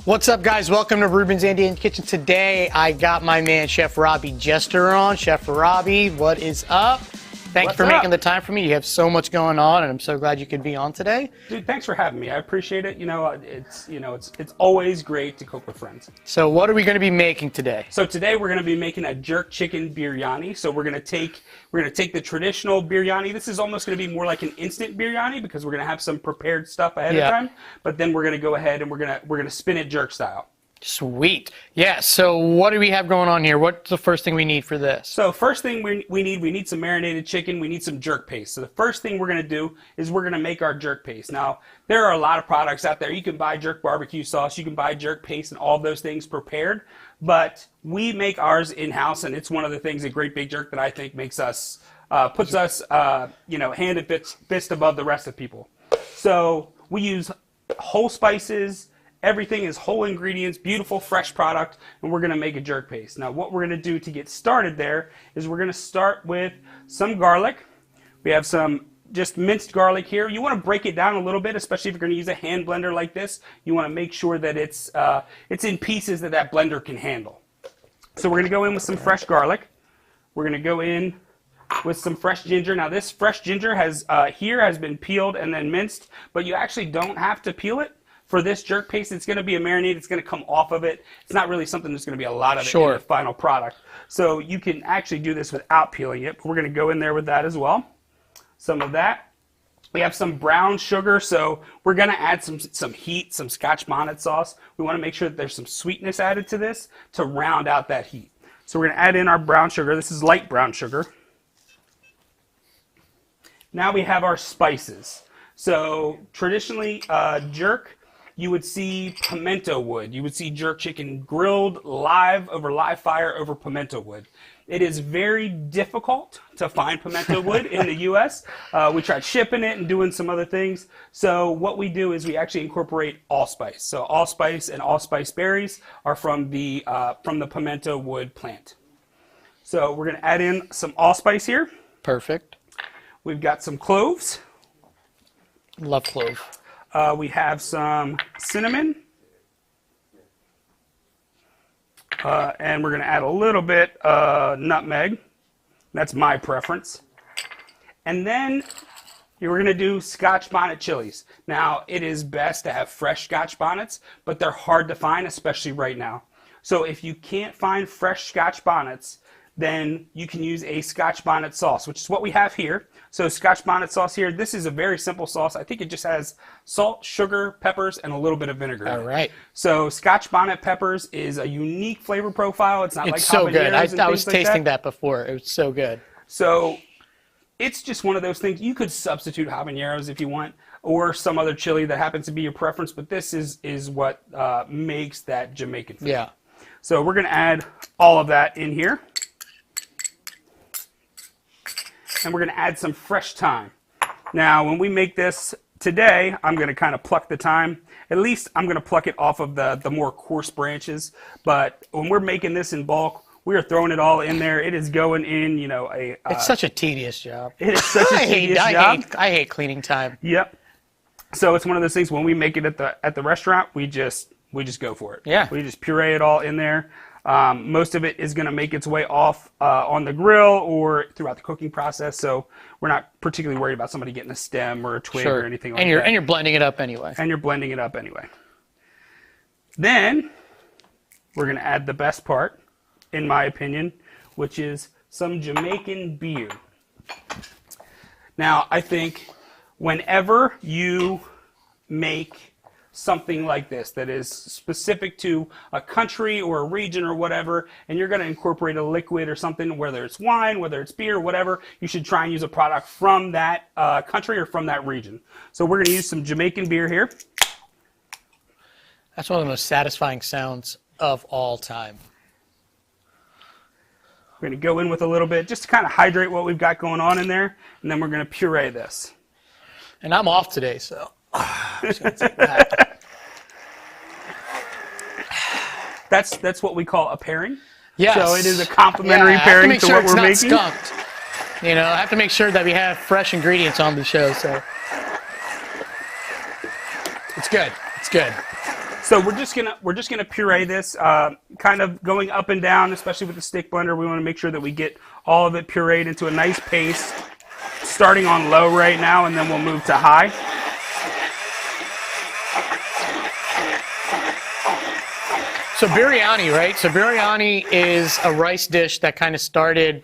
What's up, guys? Welcome to Reuben's Indian Kitchen. Today, I got my man, Chef Robbie Jester on. Chef Robbie, what is up? Thanks for making the time for me. You have so much going on, and I'm so glad you could be on today. Dude, thanks for having me. I appreciate it. It's always great to cook with friends. So, what are we going to be making today? So today we're going to be making a jerk chicken biryani. So we're going to take the traditional biryani. This is almost going to be more like an instant biryani because we're going to have some prepared stuff ahead of time. But then we're going to go ahead and we're going to spin it jerk style. Sweet. Yeah, so what do we have going on here? What's the first thing we need for this? So first thing we need some marinated chicken. We need some jerk paste. So the first thing we're going to do is we're going to make our jerk paste. Now, there are a lot of products out there. You can buy jerk barbecue sauce. You can buy jerk paste and all of those things prepared. But we make ours in-house, and it's one of the things at Great Big Jerk that I think makes us, puts us, hand and fist above the rest of people. So we use whole spices. Everything is whole ingredients, beautiful, fresh product, and we're going to make a jerk paste. Now, what we're going to do to get started there is we're going to start with some garlic. We have some just minced garlic here. You want to break it down a little bit, especially if you're going to use a hand blender like this. You want to make sure that it's in pieces that blender can handle. So we're going to go in with some fresh garlic. We're going to go in with some fresh ginger. Now, this fresh ginger has been peeled and then minced, but you actually don't have to peel it. For this jerk paste, it's going to be a marinade. It's going to come off of it. It's not really something that's going to be a lot of it in the final product. So you can actually do this without peeling it. But we're going to go in there with that as well. Some of that. We have some brown sugar, so we're going to add some heat, some scotch bonnet sauce. We want to make sure that there's some sweetness added to this to round out that heat. So we're going to add in our brown sugar. This is light brown sugar. Now we have our spices. So traditionally, jerk, you would see pimento wood. You would see jerk chicken grilled live fire over pimento wood. It is very difficult to find pimento wood in the U.S. We tried shipping it and doing some other things. So what we do is we actually incorporate allspice. So allspice and allspice berries are from the pimento wood plant. So we're going to add in some allspice here. Perfect. We've got some cloves. Love clove. We have some cinnamon, and we're going to add a little bit nutmeg. That's my preference. And then we're going to do scotch bonnet chilies. Now, it is best to have fresh scotch bonnets, but they're hard to find, especially right now. So if you can't find fresh scotch bonnets, then you can use a scotch bonnet sauce, which is what we have here. So scotch bonnet sauce here, this is a very simple sauce. I think it just has salt, sugar, peppers, and a little bit of vinegar. All right. So scotch bonnet peppers is a unique flavor profile. It's not like so good. I was tasting that before. It was so good. So it's just one of those things. You could substitute habaneros if you want, or some other chili that happens to be your preference, but this is what makes that Jamaican food. Yeah. So we're going to add all of that in here. And we're going to add some fresh thyme. Now, when we make this today, I'm going to kind of pluck the thyme. At least I'm going to pluck it off of the more coarse branches. But when we're making this in bulk, we are throwing it all in there. It is going in, it's such a tedious job. It is such a tedious job. I hate cleaning thyme. Yep. So it's one of those things when we make it at the restaurant, we just go for it. Yeah. We just puree it all in there. Most of it is going to make its way off on the grill or throughout the cooking process, so we're not particularly worried about somebody getting a stem or a twig or anything like that. And you're blending it up anyway. Then we're going to add the best part, in my opinion, which is some Jamaican beer. Now, I think whenever you make something like this that is specific to a country or a region or whatever, and you're going to incorporate a liquid or something, whether it's wine, whether it's beer, whatever, you should try and use a product from that country or from that region. So we're going to use some Jamaican beer here. That's one of the most satisfying sounds of all time. We're going to go in with a little bit just to kind of hydrate what we've got going on in there, and then we're going to puree this. And I'm off today, so I'm just going to take that. That's what we call a pairing. Yes. So it is a complementary pairing to what we're making. Skunked. You know, I have to make sure that we have fresh ingredients on the show. So it's good. It's good. So we're just gonna puree this, kind of going up and down, especially with the stick blender. We want to make sure that we get all of it pureed into a nice paste, starting on low right now, and then we'll move to high. So biryani, right? So biryani is a rice dish that kind of started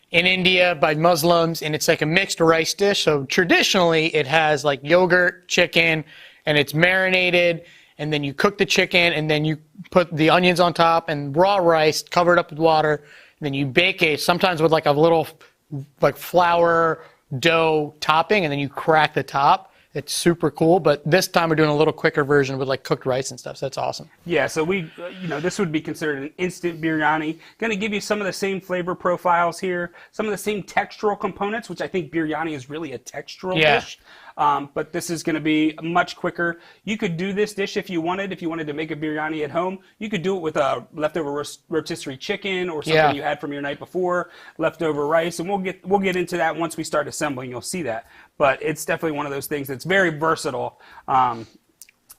in India by Muslims, and it's like a mixed rice dish. So traditionally, it has like yogurt, chicken, and it's marinated, and then you cook the chicken, and then you put the onions on top and raw rice covered up with water, and then you bake it, sometimes with like a little like flour dough topping, and then you crack the top. It's super cool, but this time we're doing a little quicker version with like cooked rice and stuff, so that's awesome. Yeah, so this would be considered an instant biryani. Going to give you some of the same flavor profiles here, some of the same textural components, which I think biryani is really a textural dish. But this is going to be much quicker. You could do this dish if you wanted to make a biryani at home. You could do it with a leftover rotisserie chicken or something you had from your night before, leftover rice, and we'll get into that once we start assembling. You'll see that. But it's definitely one of those things that's very versatile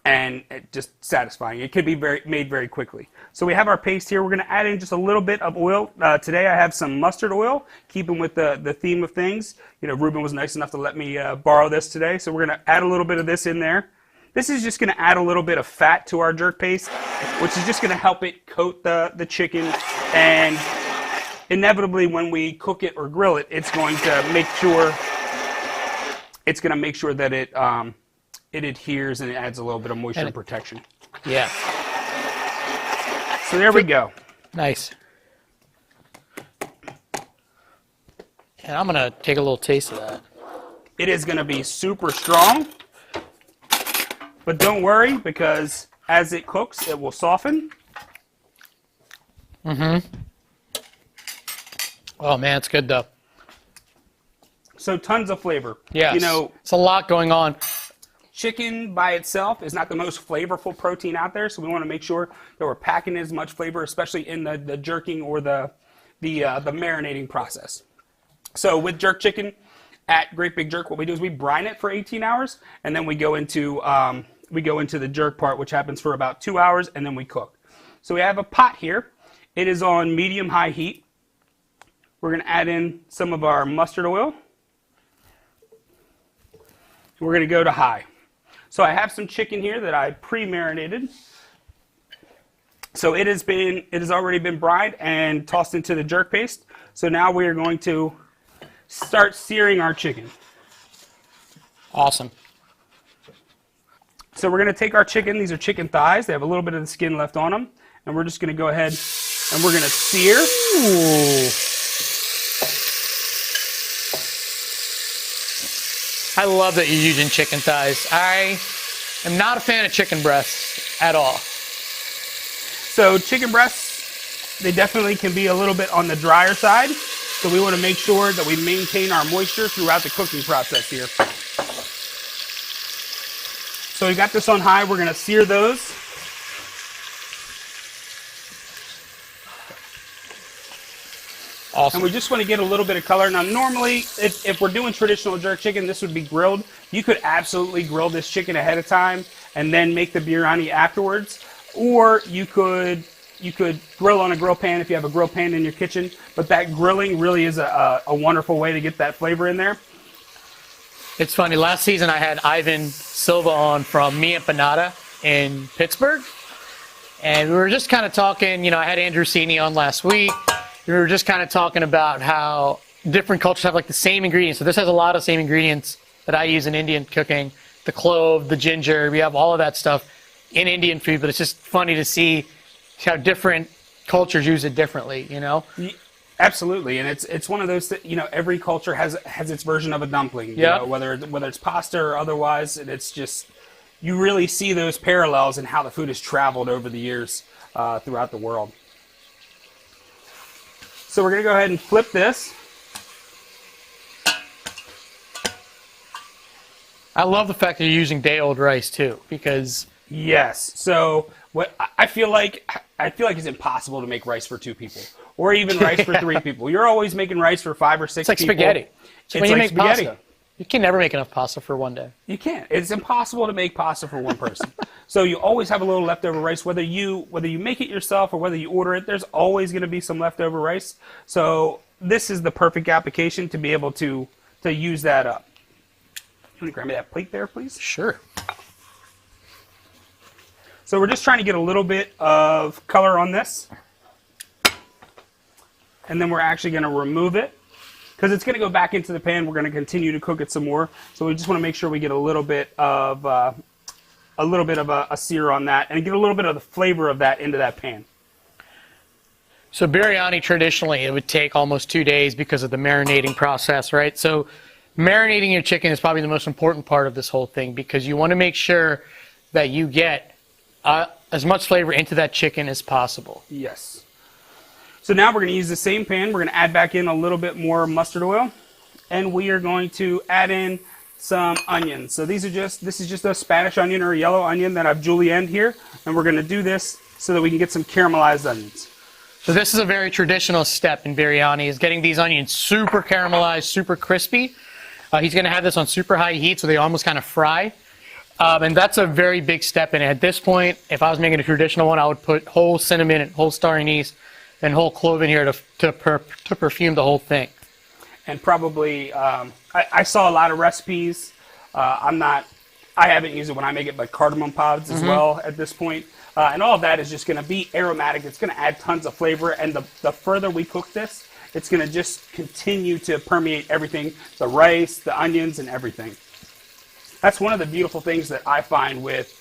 and just satisfying. It could be made very quickly. So we have our paste here. We're going to add in just a little bit of oil. Today I have some mustard oil, keeping with the theme of things. Reuben was nice enough to let me borrow this today. So we're going to add a little bit of this in there. This is just going to add a little bit of fat to our jerk paste, which is just going to help it coat the chicken. And inevitably when we cook it or grill it, it's going to make sure that it adheres and it adds a little bit of moisture and protection. Yeah. So there we go. Nice. And I'm going to take a little taste of that. It is going to be super strong, but don't worry, because as it cooks, it will soften. Mm-hmm. Oh, man, it's good, though. So tons of flavor. Yes. It's a lot going on. Chicken by itself is not the most flavorful protein out there, so we want to make sure that we're packing as much flavor, especially in the jerking or the marinating process. So with jerk chicken at Great Big Jerk, what we do is we brine it for 18 hours, and then we go into the jerk part, which happens for about 2 hours, and then we cook. So we have a pot here. It is on medium-high heat. We're going to add in some of our mustard oil. We're going to go to high. So I have some chicken here that I pre-marinated. So it has already been brined and tossed into the jerk paste. So now we are going to start searing our chicken. Awesome. So we're going to take our chicken. These are chicken thighs. They have a little bit of the skin left on them. And we're just going to go ahead and we're going to sear. Ooh. I love that you're using chicken thighs. I am not a fan of chicken breasts at all. So chicken breasts, they definitely can be a little bit on the drier side. So we want to make sure that we maintain our moisture throughout the cooking process here. So we got this on high. We're going to sear those. Awesome. And we just want to get a little bit of color. Now, normally, if we're doing traditional jerk chicken, this would be grilled. You could absolutely grill this chicken ahead of time and then make the biryani afterwards. Or you could grill on a grill pan if you have a grill pan in your kitchen. But that grilling really is a wonderful way to get that flavor in there. It's funny. Last season, I had Ivan Silva on from Mi Empanada in Pittsburgh. And we were just kind of talking. I had Andrew Cini on last week. We were just kind of talking about how different cultures have like the same ingredients. So this has a lot of same ingredients that I use in Indian cooking. The clove, the ginger, we have all of that stuff in Indian food, but it's just funny to see how different cultures use it differently, Absolutely, and it's one of those that, every culture has its version of a dumpling, whether it's pasta or otherwise, and it's just, you really see those parallels in how the food has traveled over the years throughout the world. So we're going to go ahead and flip this. I love the fact that you're using day-old rice too, because yes. So what I feel like it's impossible to make rice for 2 people, or even rice for 3 people. You're always making rice for 5 or 6 it's like people. spaghetti. It's like spaghetti. Pasta. You can never make enough pasta for one day. You can't. It's impossible to make pasta for one person. So you always have a little leftover rice, whether you make it yourself or whether you order it. There's always going to be some leftover rice. So this is the perfect application to be able to use that up. You want to grab me that plate there, please? Sure. So we're just trying to get a little bit of color on this. And then we're actually going to remove it. Because it's going to go back into the pan, we're going to continue to cook it some more. So we just want to make sure we get a little bit of a sear on that, and get a little bit of the flavor of that into that pan. So biryani, traditionally, it would take almost 2 days because of the marinating process, right? So marinating your chicken is probably the most important part of this whole thing, because you want to make sure that you get as much flavor into that chicken as possible. Yes. So now we're going to use the same pan. We're going to add back in a little bit more mustard oil, and we are going to add in some onions. So this is just a Spanish onion or a yellow onion that I've julienned here, and we're going to do this so that we can get some caramelized onions. So this is a very traditional step in biryani, is getting these onions super caramelized, super crispy. He's going to have this on super high heat, so they almost kind of fry. And that's a very big step in it. At this point, if I was making a traditional one, I would put whole cinnamon and whole star anise and whole clove in here to perfume the whole thing. And probably, I saw a lot of recipes. I haven't used it when I make it, but cardamom pods as well at this point. And all of that is just going to be aromatic. It's going to add tons of flavor. And the further we cook this, it's going to just continue to permeate everything, the rice, the onions, and everything. That's one of the beautiful things that I find with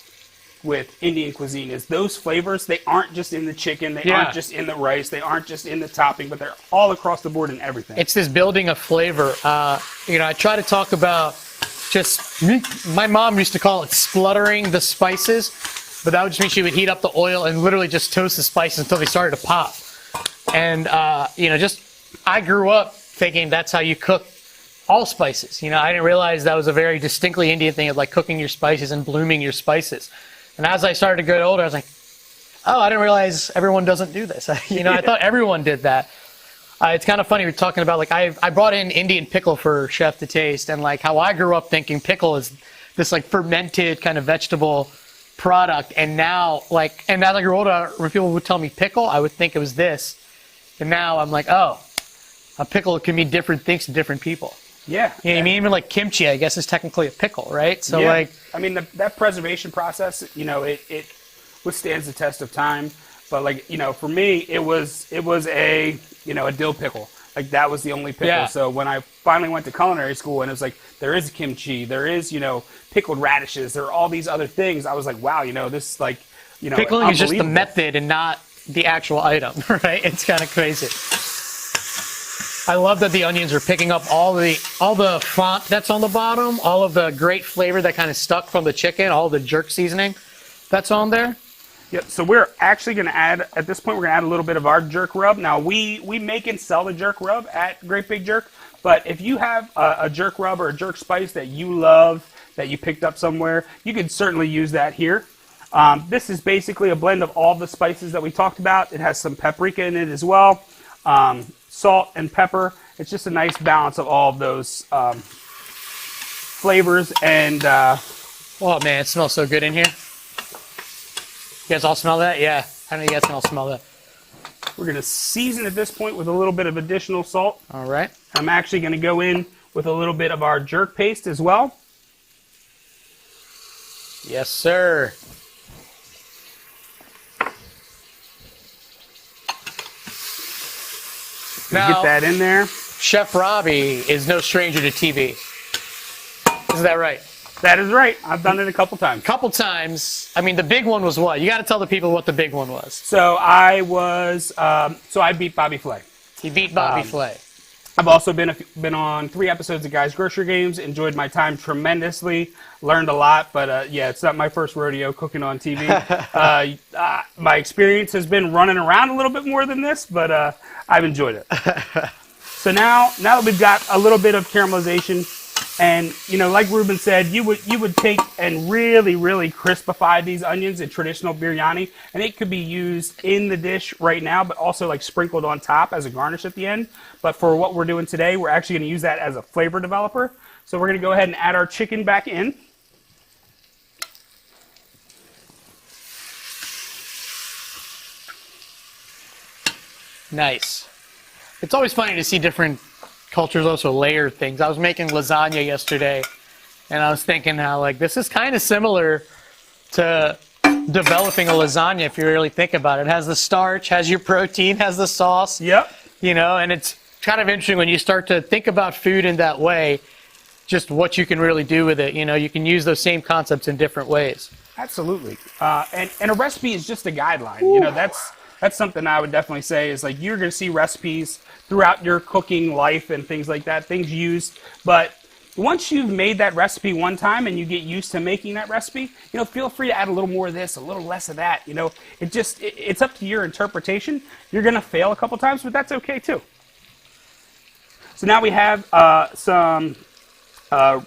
Indian cuisine, is those flavors. They aren't just in the chicken, they aren't just in the rice, they aren't just in the topping, but they're all across the board in everything. It's this building of flavor. I try to talk about my mom used to call it spluttering the spices, but that would just mean she would heat up the oil and literally just toast the spices until they started to pop. And I grew up thinking that's how you cook all spices. I didn't realize that was a very distinctly Indian thing of like cooking your spices and blooming your spices. And as I started to get older, I was like, oh, I didn't realize everyone doesn't do this. I thought everyone did that. It's kind of funny we're talking about, like, I brought in Indian pickle for Chef to taste, and like how I grew up thinking pickle is this like fermented kind of vegetable product. And now, as I grew older, when people would tell me pickle, I would think it was this. And now I'm like, oh, a pickle can mean different things to different people. Yeah. I mean, even like kimchi, I guess, is technically a pickle, right? So I mean, that preservation process, it withstands the test of time. But for me, it was a dill pickle. Like, that was the only pickle. Yeah. So when I finally went to culinary school, and it was like, there is kimchi, there is, pickled radishes, there are all these other things. I was like, wow, this is pickling is just the method and not the actual item, right? It's kind of crazy. I love that the onions are picking up all the font that's on the bottom, all of the great flavor that kind of stuck from the chicken, all the jerk seasoning that's on there. Yep. So we're actually going to add, at this point, we're going to add a little bit of our jerk rub. Now, we make and sell the jerk rub at Great Big Jerk, but if you have a jerk rub or a jerk spice that you love, that you picked up somewhere, you can certainly use that here. This is basically a blend of all the spices that we talked about. It has some paprika in it as well. Salt and pepper. It's just a nice balance of all of those flavors. And oh man, it smells so good in here. You guys all smell that? Yeah, I know you guys can all smell that. We're going to season at this point with a little bit of additional salt. All right. I'm actually going to go in with a little bit of our jerk paste as well. Yes, sir. Now, get that in there. Chef Robbie is no stranger to TV. Is that right? That is right. I've done it a couple times. Couple times. I mean, the big one was what? You got to tell the people what the big one was. So I beat Bobby Flay. He beat Bobby Flay. I've also been on 3 episodes of Guys Grocery Games. Enjoyed my time tremendously. Learned a lot, but it's not my first rodeo cooking on TV. My experience has been running around a little bit more than this, but I've enjoyed it. So now that we've got a little bit of caramelization And you know, like Reuben said, you would take and really crispify these onions in traditional biryani, and it could be used in the dish right now, but also like sprinkled on top as a garnish at the end. But for what we're doing today, we're actually going to use that as a flavor developer. So we're going to go ahead and add our chicken back in. Nice. It's always funny to see different cultures also layer things. I was making lasagna yesterday, and I was thinking how like this is kind of similar to developing a lasagna if you really think about it. It has the starch, has your protein, has the sauce. Yep. You know, and it's kind of interesting when you start to think about food in that way, just what you can really do with it. You know, you can use those same concepts in different ways. Absolutely. And a recipe is just a guideline. Ooh. You know, that's something I would definitely say is like you're going to see recipes throughout your cooking life and things like that, things used. But once you've made that recipe one time and you get used to making that recipe, you know, feel free to add a little more of this, a little less of that. You know, it's up to your interpretation. You're going to fail a couple times, but that's okay too. So now we have some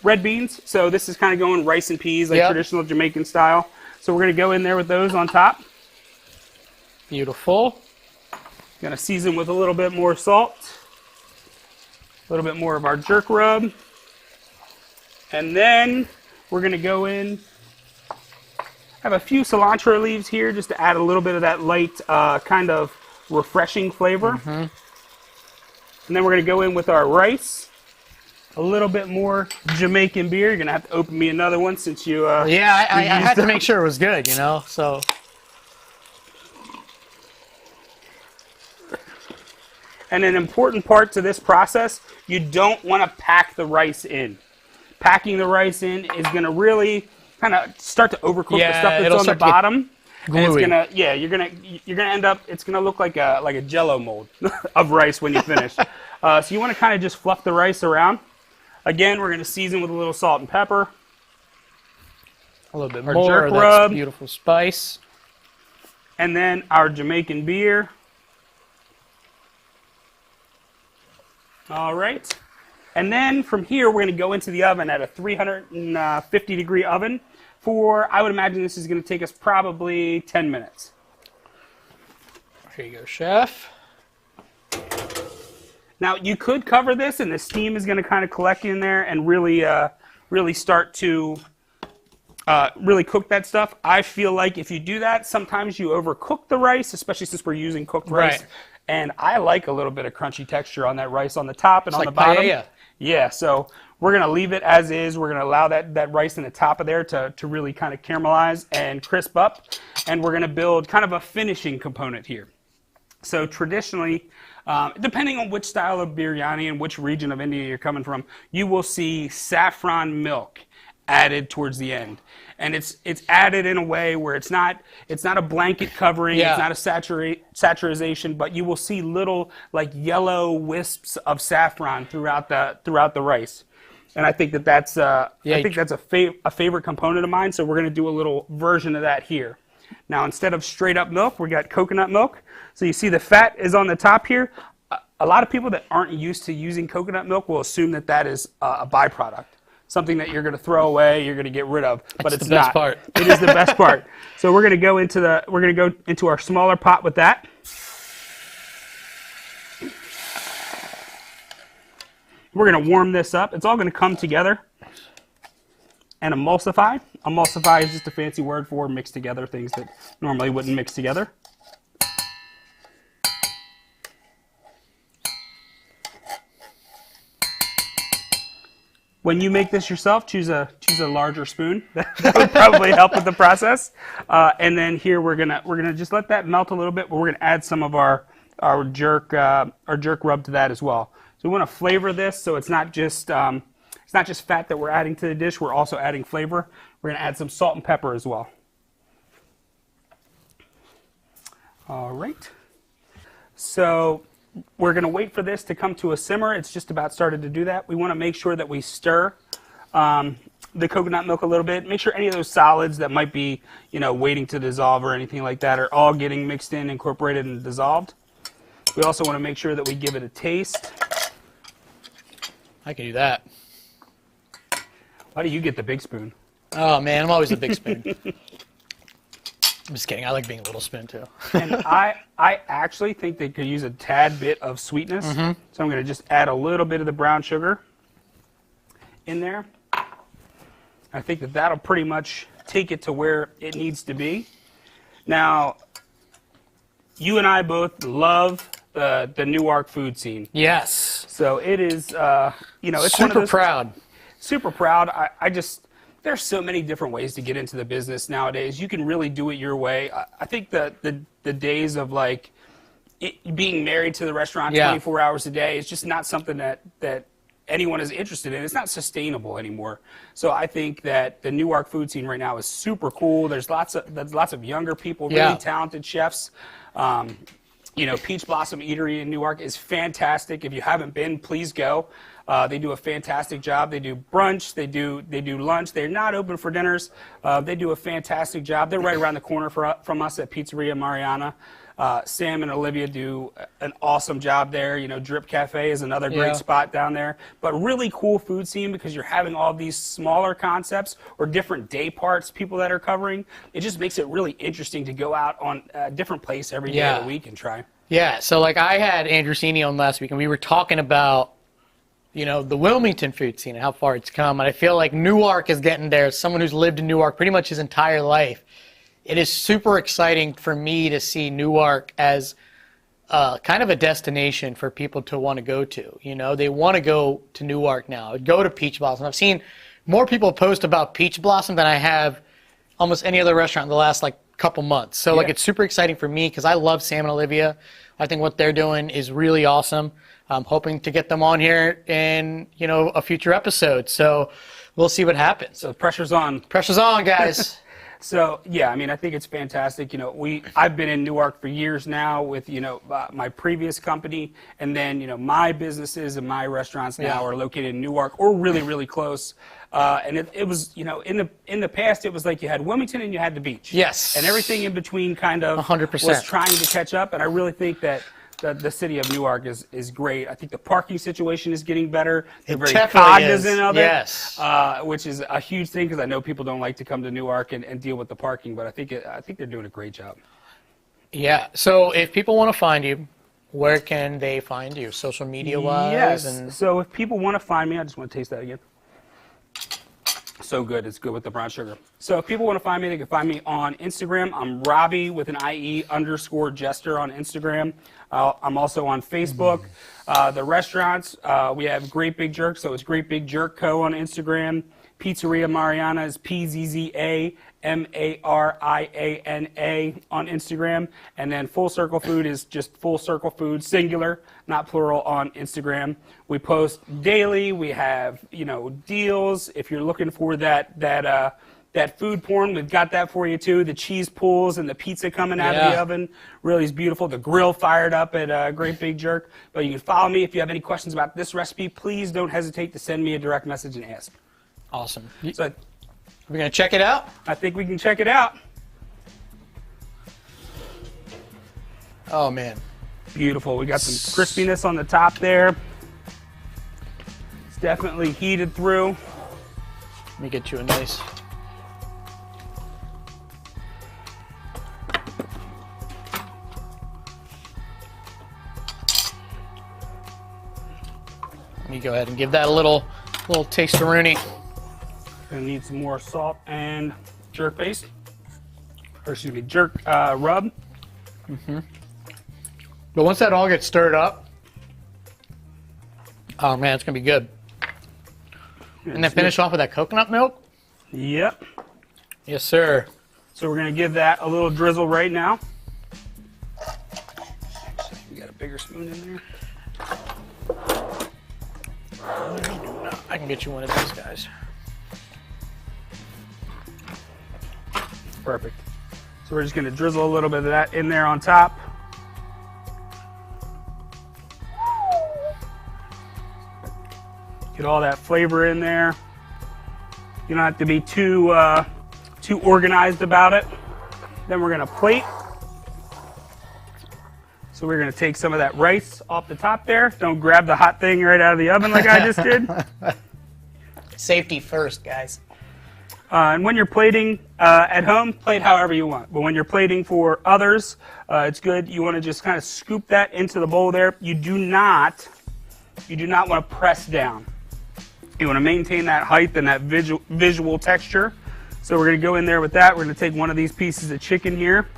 red beans. So this is kind of going rice and peas, like traditional Jamaican style. So we're going to go in there with those on top. Beautiful. Gonna season with a little bit more salt, a little bit more of our jerk rub, and then we're gonna go in, have a few cilantro leaves here just to add a little bit of that light kind of refreshing flavor. Mm-hmm. And then we're gonna go in with our rice, a little bit more Jamaican beer. You're gonna have to open me another one since you yeah, I had to make sure it was good, you know, so. And an important part to this process, you don't want to pack the rice in. Packing the rice in is going to really kind of start to overcook the stuff that's on the bottom. And it's gonna, you're gonna end up. It's gonna look like a Jello mold of rice when you finish. So you want to kind of just fluff the rice around. Again, we're gonna season with a little salt and pepper. A little bit more of that beautiful spice. And then our Jamaican beer. All right. And then from here, we're going to go into the oven at a 350 degree oven for, I would imagine this is going to take us probably 10 minutes. Here you go, chef. Now, you could cover this and the steam is going to kind of collect in there and really start to really cook that stuff. I feel like if you do that, sometimes you overcook the rice, especially since we're using cooked rice. Right. And I like a little bit of crunchy texture on that rice on the top and on the bottom. Paella. Yeah, so we're going to leave it as is. We're going to allow that rice in the top of there to really kind of caramelize and crisp up. And we're going to build kind of a finishing component here. So traditionally, depending on which style of biryani and which region of India you're coming from, you will see saffron milk added towards the end. And it's added in a way where it's not a blanket covering, it's not a saturization, but you will see little like yellow wisps of saffron throughout the rice. And I think that's a favorite component of mine, so we're going to do a little version of that here. Now instead of straight up milk, we got coconut milk. So you see the fat is on the top here. A lot of people that aren't used to using coconut milk will assume that is a byproduct. Something that you're going to throw away, you're going to get rid of, but it's the best part. It is the best part. So we're going to go into our smaller pot with that. We're going to warm this up. It's all going to come together and emulsify. Emulsify is just a fancy word for mix together things that normally wouldn't mix together. When you make this yourself, choose a larger spoon. That would probably help with the process. And then here we're gonna just let that melt a little bit. But we're gonna add some of our jerk rub to that as well. So we want to flavor this so it's not just fat that we're adding to the dish. We're also adding flavor. We're gonna add some salt and pepper as well. All right. So we're going to wait for this to come to a simmer. It's just about started to do that. We want to make sure that we stir the coconut milk a little bit. Make sure any of those solids that might be, waiting to dissolve or anything like that are all getting mixed in, incorporated, and dissolved. We also want to make sure that we give it a taste. I can do that. Why do you get the big spoon? Oh man, I'm always a big spoon. I'm just kidding. I like being a little spoon too. And I actually think they could use a tad bit of sweetness. So I'm going to just add a little bit of the brown sugar in there. I think that that'll pretty much take it to where it needs to be. Now, you and I both love the Newark food scene. Yes. So it is, you know, it's super proud. Super proud. I just, there's so many different ways to get into the business nowadays. You can really do it your way. I think that the days of like being married to the restaurant 24 hours a day is just not something that anyone is interested in. It's not sustainable anymore. So I think that the Newark food scene right now is super cool. There's lots of younger people, really talented chefs. You know, Peach Blossom Eatery in Newark is fantastic. If you haven't been, please go. They do a fantastic job. They do brunch. They do lunch. They're not open for dinners. They do a fantastic job. They're right around the corner from us at Pizzeria Mariana. Sam and Olivia do an awesome job there. You know, Drip Cafe is another great spot down there. But really cool food scene because you're having all these smaller concepts or different day parts, people that are covering. It just makes it really interesting to go out on a different place every day of the week and try. Yeah, so like I had Andrew Sini on last week, and we were talking about, you know, the Wilmington food scene and how far it's come. And I feel like Newark is getting there. As someone who's lived in Newark pretty much his entire life, it is super exciting for me to see Newark as kind of a destination for people to want to go to. You know, they want to go to Newark now, go to Peach Blossom. I've seen more people post about Peach Blossom than I have almost any other restaurant in the last like couple months. So like it's super exciting for me because I love Sam and Olivia. I think what they're doing is really awesome. I'm hoping to get them on here in, you know, a future episode. So we'll see what happens. So pressure's on. Pressure's on, guys. So, yeah, I mean, I think it's fantastic. You know, I've been in Newark for years now with, you know, my previous company. And then, you know, my businesses and my restaurants now are located in Newark or really, really close. And it was, you know, in the past, it was like you had Wilmington and you had the beach. Yes. And everything in between kind of 100%. was trying to catch up. And I really think that the city of Newark is great. I think the parking situation is getting better. They're very cognizant of it, which is a huge thing because I know people don't like to come to Newark and deal with the parking, but I think they're doing a great job. Yeah. So if people want to find you, where can they find you? Social media wise? Yes. So if people want to find me, I just want to taste that again. So good. It's good with the brown sugar. So if people want to find me, they can find me on Instagram. I'm Robbie with an IE _ Jester on Instagram. I'm also on Facebook. The restaurants, we have Great Big Jerk, so it's Great Big Jerk Co. on Instagram. Pizzeria Mariana is PZZA MARIANA on Instagram. And then Full Circle Food is just Full Circle Food, singular, not plural, on Instagram. We post daily. We have, you know, deals. If you're looking for that food porn, we've got that for you too. The cheese pulls and the pizza coming out of the oven really is beautiful. The grill fired up at Great Big Jerk. But you can follow me if you have any questions about this recipe. Please don't hesitate to send me a direct message and ask. Awesome. So we're going to check it out? I think we can check it out. Oh, man. Beautiful. We got some crispiness on the top there. It's definitely heated through. Let me get you a nice... Let me go ahead and give that a little taste-a-rooney. Gonna need some more salt and jerk paste. Or excuse me, jerk rub. But once that all gets stirred up, oh man, it's gonna be good. And then finish off with that coconut milk? Yep. Yes, sir. So we're gonna give that a little drizzle right now. Actually, we got a bigger spoon in there. I can get you one of these guys. Perfect. So we're just going to drizzle a little bit of that in there on top. Get all that flavor in there. You don't have to be too organized about it. Then we're going to plate. So we're going to take some of that rice off the top there. Don't grab the hot thing right out of the oven like I just did. Safety first, guys. And when you're plating at home, plate however you want. But when you're plating for others, it's good. You want to just kind of scoop that into the bowl there. You do not want to press down. You want to maintain that height and that visual texture. So we're going to go in there with that. We're going to take one of these pieces of chicken here.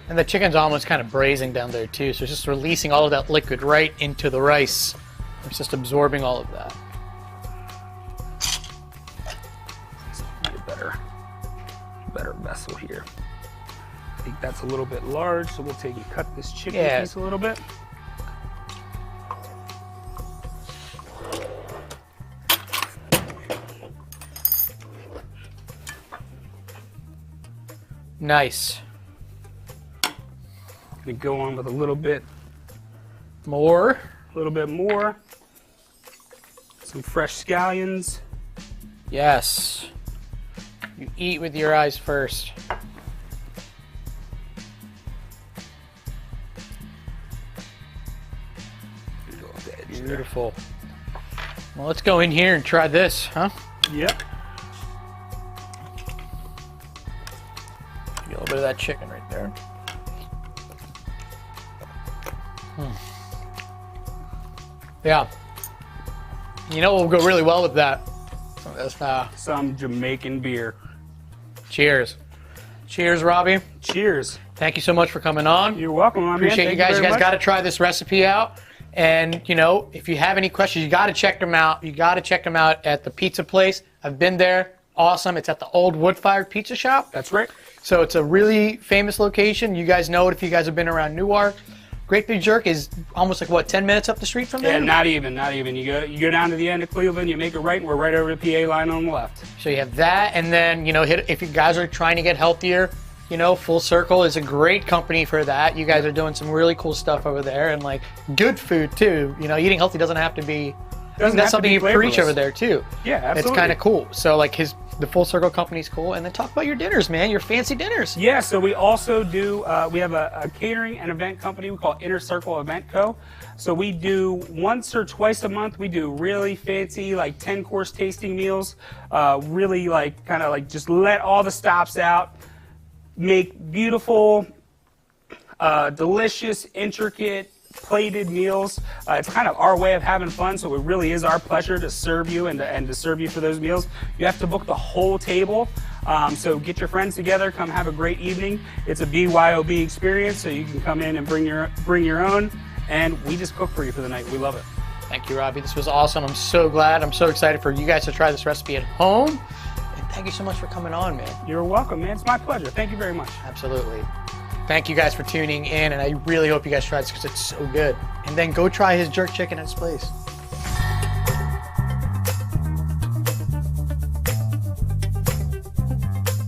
And the chicken's almost kind of braising down there too, so it's just releasing all of that liquid right into the rice. It's just absorbing all of that. Better vessel here. I think that's a little bit large, so we'll take and cut this chicken piece a little bit. Nice. Gonna go on with a little bit more. A little bit more. Some fresh scallions. Yes. You eat with your eyes first. Beautiful. Well, let's go in here and try this, huh? Yep. Get a little bit of that chicken right there. Yeah. You know what will go really well with that? Some Jamaican beer. Cheers. Cheers, Robbie. Cheers. Thank you so much for coming on. You're welcome, my man. Appreciate you guys. You guys got to try this recipe out. And, you know, if you have any questions, you got to check them out. You got to check them out at the pizza place. I've been there. Awesome. It's at the Old Wood-Fired Pizza Shop. That's right. So it's a really famous location. You guys know it if you guys have been around Newark. Great Big Jerk is almost like, what, 10 minutes up the street from there? Yeah, not even. You go down to the end of Cleveland, you make a right, and we're right over the PA line on the left. So you have that, and then, you know, if you guys are trying to get healthier, you know, Full Circle is a great company for that. You guys are doing some really cool stuff over there, and, like, good food, too. You know, eating healthy doesn't have to be... That's something you preach over there, too. Yeah, absolutely. It's kind of cool. So, like, the Full Circle company's cool. And then talk about your dinners, man, your fancy dinners. Yeah, so we also do, we have a catering and event company we call Inner Circle Event Co. So we do once or twice a month, we do really fancy, like 10-course tasting meals. Really, like, kind of like just let all the stops out. Make beautiful, delicious, intricate, plated meals. It's kind of our way of having fun, so it really is our pleasure to serve you and to serve you for those meals. You have to book the whole table, so get your friends together, come have a great evening. It's a BYOB experience, so you can come in and bring your own, and we just cook for you for the night. We love it. Thank you, Robbie. This was awesome. I'm so glad. I'm so excited for you guys to try this recipe at home. And thank you so much for coming on, man. You're welcome, man. It's my pleasure. Thank you very much. Absolutely. Thank you guys for tuning in, and I really hope you guys try this because it's so good. And then go try his jerk chicken at his place.